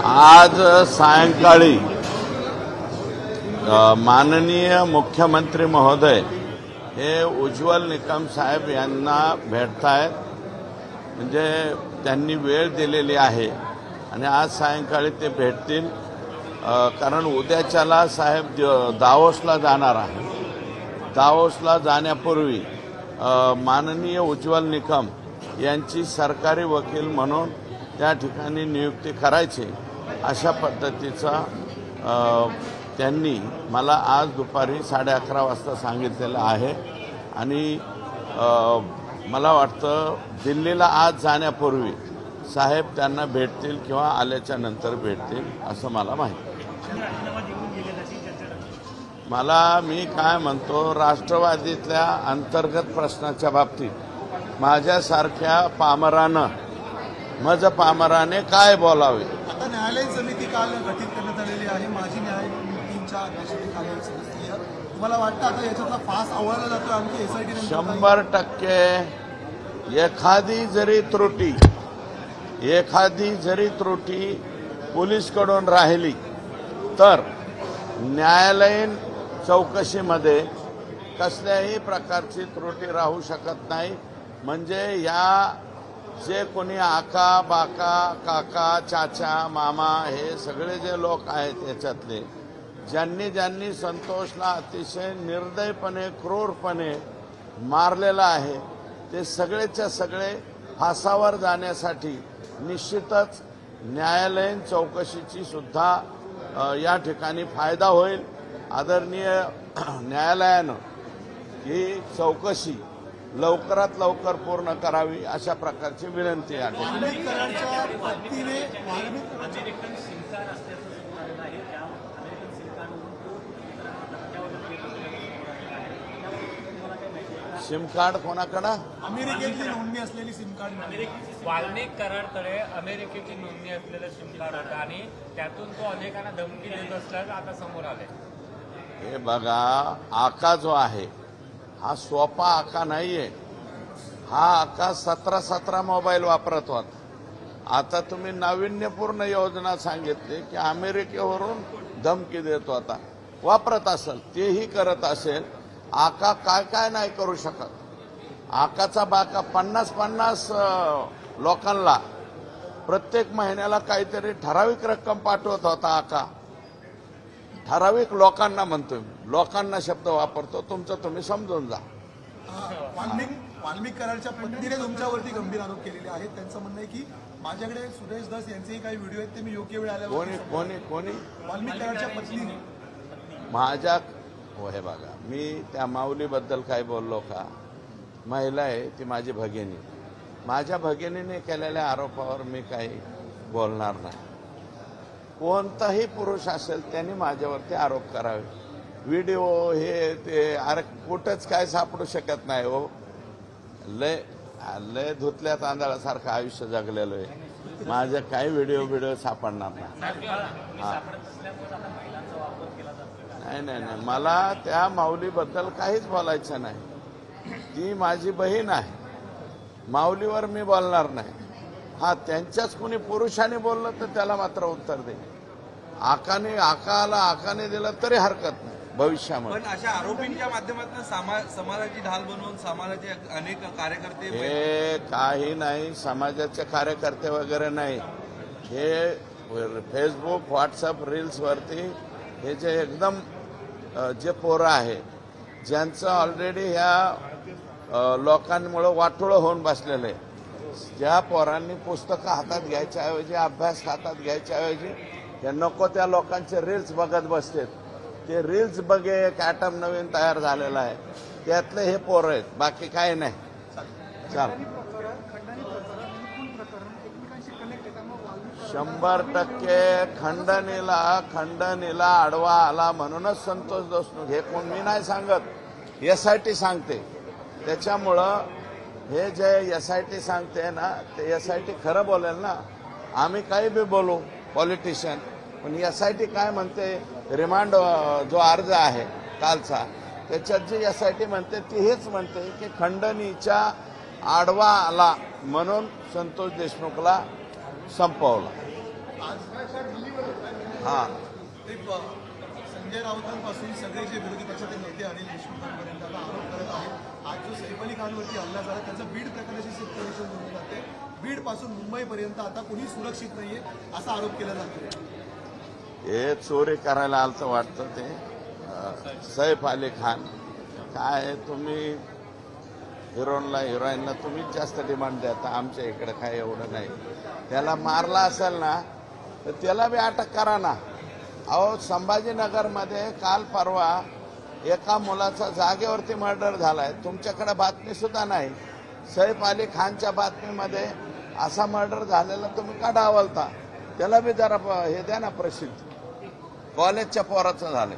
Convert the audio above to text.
आज सायंकाळी माननीय मुख्यमंत्री महोदय हे उज्ज्वल निकम साहेब यांना भेटतायत, म्हणजे त्यांनी वेळ दिलेली आहे आणि आज सायंकाळी ते भेटतील. कारण उद्याच्याला साहेब दावोसला जाणार आहे. दावोसला जाण्यापूर्वी माननीय उज्ज्वल निकम यांची सरकारी वकील म्हणून त्या ठिकाणी नियुक्ती करायची अशा पद्धतीचा त्यांनी मला आज दुपारी 11:30 वाजता सांगितलेलं आहे. आणि मला वाटतं दिल्लीला आज जाण्यापूर्वी साहेब त्यांना भेटतील किंवा आल्याच्या नंतर भेटतील असं मला माहिती. मी काय म्हणतो, राष्ट्रवादीतल्या अंतर्गत प्रश्नाच्या बाबतीत माझ्यासारख्या पामराने काय बोलावे. आता न्यायालयीन समिती काल गठीत करण्यात आलेली आहे. माजी न्यायमूर्तींच्या अध्यक्षतेखाली सदस्य. तुम्हाला वाटतं आता याच्यातला फास आवळला जातो आणखी एसआयटी? 100% एखादी जरी त्रुटी पोलीसकडून राहिली तर न्यायालयीन चौकशीमध्ये कसल्याही प्रकारची त्रुटी राहू शकत नाही. म्हणजे या जे कोणी आका बाका काका चाचा मामा हे सगळे जे लोक आहेत याच्यातले ज्यांनी संतोषला अतिशय निर्दयपणे क्रूरपणे मारलेला आहे ते सगळेच्या सगळे फासावर जाण्यासाठी निश्चितच न्यायालयीन चौकशीची सुद्धा या ठिकाणी फायदा होईल. आदरणीय न्यायालयानं ही चौकशी लवकरात लवकर पूर्ण करावी अशा प्रकारची विनंती आहे. सिम कार्ड कोणाकडं? अमेरिकेची नोंदणी असलेली सिम कार्ड. वाल्मिक कराडकडे अमेरिकेची नोंदणी असलेलं सिम कार्ड होतं आणि त्यातून तो अनेकांना धमकी देत असल्याचं आता समोर आलंय. हे बघा, आका जो आहे हा सोपा आका नाहीये. हा आका 17 मोबाईल वापरत होता. आता तुम्ही नाविन्यपूर्ण योजना सांगितली की अमेरिकेवरून धमकी देत होता. वापरत असेल, तेही करत असेल. आका काय नाही करू शकत. आकाचा बाका 50 लोकांना प्रत्येक महिन्याला काहीतरी ठराविक रक्कम पाठवत होता. आका ठराविक लोकांना म्हणतोय, लोकांना शब्द वापरतो. तुमचं तुम्ही समजून जा. वाल्मिक कराडच्या पत्नीने तुमच्यावरती गंभीर आरोप केलेले आहेत. त्यांचं म्हणणं आहे की माझ्याकडे सुरेश दस यांचेही काही व्हिडिओ आहेत, ते मी योग्य वेळ आल्यावर. कोणी वाल्मिक कराडच्या पत्नीने माझ्या हे बघा, मी त्या माऊलीबद्दल काय बोललो का? महिला आहे ती, माझी भगिनी. माझ्या भगिनीने केलेल्या आरोपावर मी काही बोलणार नाही. कोणताही पुरुष असेल त्यांनी माझ्यावरती आरोप करावे. व्हिडिओ हे ते अरे कुठंच काय सापडू शकत नाही हो. लय धुतल्या तांदळासारखं आयुष्य जगलेलो आहे. माझं काही व्हिडिओ सापडणार नाही. नाही, मला त्या माऊलीबद्दल काहीच बोलायचं नाही. ती माझी बहीण आहे. माऊलीवर मी बोलणार नाही. त्यांच्याच कोणी पुरुषाने बोललं तर त्याला मात्र उत्तर दे. आकाने दिलं तरी हरकत नाही भविष्यामध्ये. पण अशा आरोपींच्या माध्यमातून समाजाची ढाल बनवून समाजाचे अनेक कार्यकर्ते. हे काही नाही, समाजाचे कार्यकर्ते वगैरे नाही. हे फेसबुक व्हॉट्सअप रील्सवरती हे जे एकदम जे पोरं आहे ज्यांचं ऑलरेडी ह्या लोकांमुळे वाटोळं होऊन बसलेलं आहे. ज्या पोरांनी पुस्तकं हातात घ्यायच्याऐवजी अभ्यास हातात घ्यायच्याऐवजी हे नको त्या लोकांचे रील्स बघत बसतात. ते रील्स बघे एक ॲटम नवीन तयार झालेला आहे. त्यातले हे पोरं आहेत, बाकी काही नाही. चाल 100% खंडणीला आडवा आला म्हणूनच संतोष देशमुख. हे कोण मी नाही सांगत, एसआयटी सांगते. त्याच्यामुळं हे जे एसआयटी सांगते ना, ते एसआयटी खरं बोलेल ना. आम्ही काही बी बोलू पॉलिटिशियन, पण एसआयटी काय म्हणते? रिमांड जो अर्ज आहे कालचा त्याच्यात जी एसआयटी म्हणते ती हेच म्हणते की खंडणीच्या आडवा आला म्हणून संतोष देशमुखला संपवला. हा ते संजय राऊतांपासून सगळे जे विरोधी पक्षाचे नेते अनिल देशमुखांपर्यंत आता आरोप करत आहेत. आज जो सैफ अली खानवरती हल्ला झाला त्याचं बीड प्रकरणाची सिच्युएशन बोलली जाते. बीड पासून मुंबईपर्यंत आता कोणी सुरक्षित नाहीये असा आरोप केला जातो. हे चोरी करायला आलतं वाटतं ते सैफ अली खान. काय तुम्ही हिरोईनला हिरोईनला तुम्हीच जास्त डिमांड देता, आमच्या इकडे काय एवढं नाही. त्याला मारला असेल ना तर त्याला बी अटक करा ना. अहो संभाजीनगरमध्ये काल परवा एका मुलाचा जागेवरती मर्डर झालाय. तुमच्याकडे बातमी सुद्धा नाही. सैफ अली खानच्या बातमीमध्ये असा मर्डर झालेला तुम्ही का डावलता? त्याला बी जरा हे द्या ना प्रसिद्धी. कॉलेजच्या पोराचं झालंय.